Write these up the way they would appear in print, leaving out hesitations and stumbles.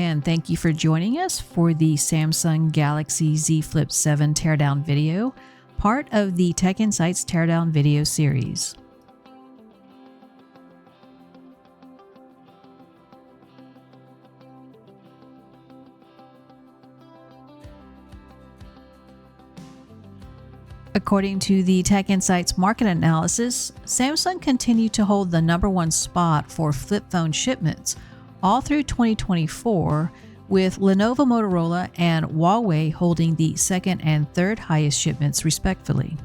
and thank you for joining us for the Samsung Galaxy Z Flip7 teardown video, part of the TechInsights teardown video series. According to the TechInsights market analysis, Samsung continued to hold the #1 spot for flip phone shipments all through 2024, with Lenovo, Motorola, and Huawei holding the second and third highest shipments respectively.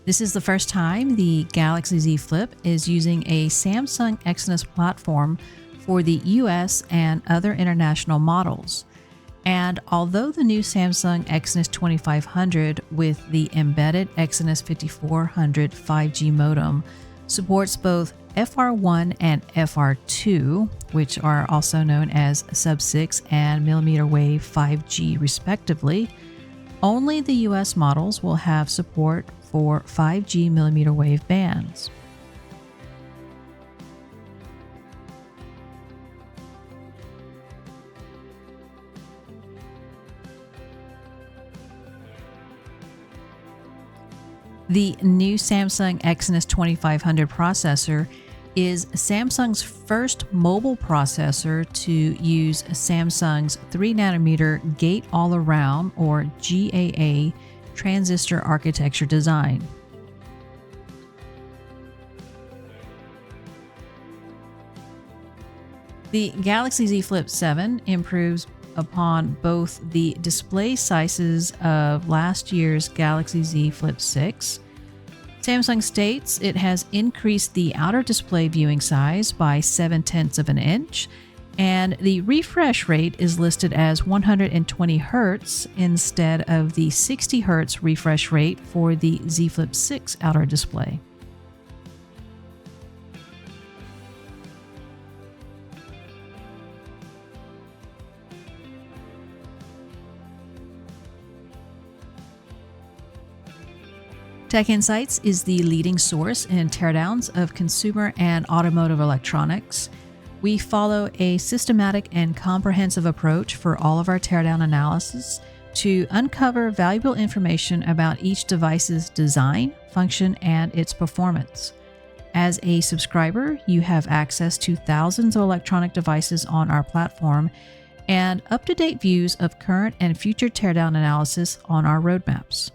This is the first time the Galaxy Z Flip is using a Samsung Exynos platform for the US and other international models. And although the new Samsung Exynos 2500 with the embedded Exynos 5400 5G modem supports both FR1 and FR2, which are also known as sub-6 and mmWave 5G respectively, only the US models will have support for 5G mmWave bands. The new Samsung Exynos 2500 processor is Samsung's first mobile processor to use Samsung's 3nm Gate-All-Around or GAA transistor architecture design. The Galaxy Z Flip7 improves upon both the display sizes of last year's Galaxy Z Flip6. Samsung states it has increased the outer display viewing size by 0.7 of an inch, and the refresh rate is listed as 120 Hz instead of the 60 Hz refresh rate for the Z Flip6 outer display. TechInsights is the leading source in teardowns of consumer and automotive electronics. We follow a systematic and comprehensive approach for all of our teardown analysis to uncover valuable information about each device's design, function, and its performance. As a subscriber, you have access to thousands of electronic devices on our platform and up-to-date views of current and future teardown analysis on our roadmaps.